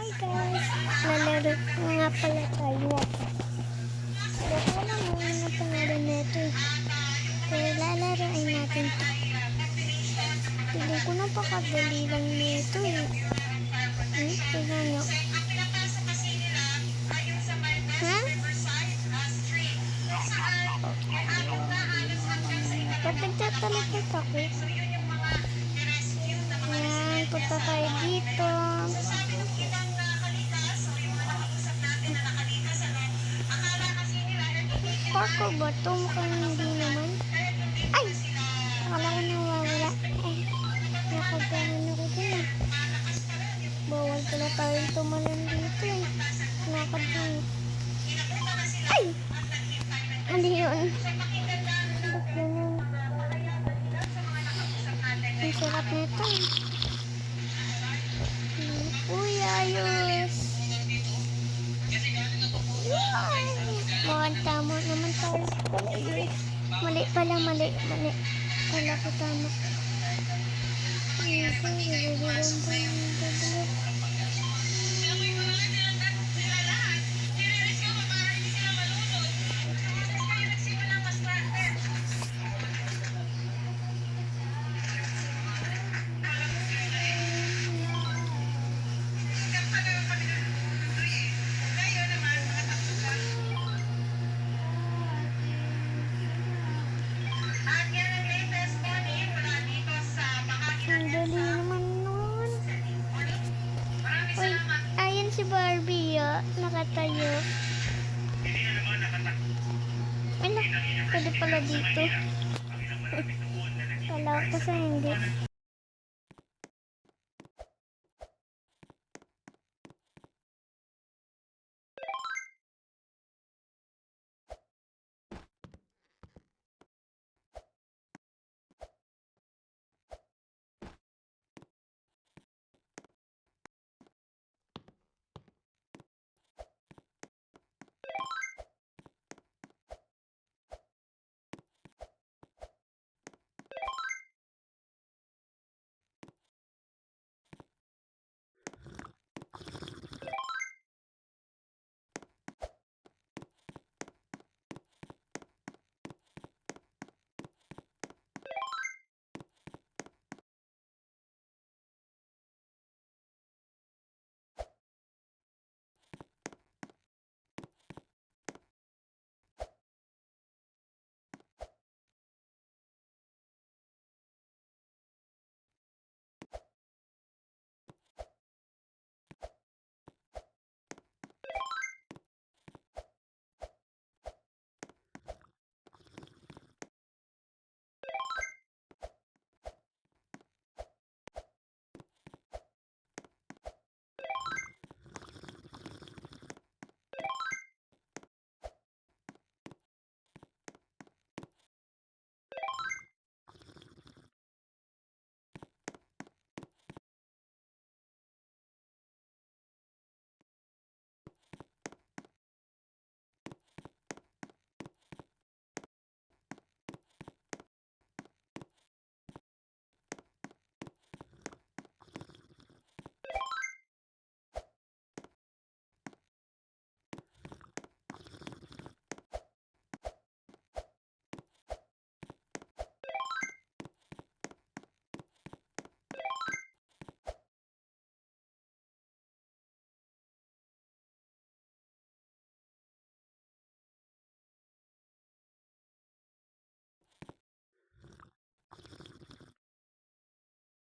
Hi guys, lalaro nga pala tayo. Baka lang mo na pangalan nito eh. Kaya lalaroin natin to. Hindi ko napakadali lang nito eh. Tignan nyo. Ha? Ba't nagtatalapot ako? Ayan, punta tayo dito. Parkour ba ito? Mukhang hindi naman. Ay! Akala ko nawawala. Nakaganan ako dun ah. Bawal pala tayong tumalan dito eh. Nakad lang. Ay! Hindi yun. Ba't ganyan? Ang sarap nito eh. Uy, ayos! Mukhang tama naman tayo. Mali pala, mali. Kala ko tama. Ang dali naman nun. Uy, ayan si Barbie nakatayo. Ala, pwede pala dito. Kala ko sa hindi.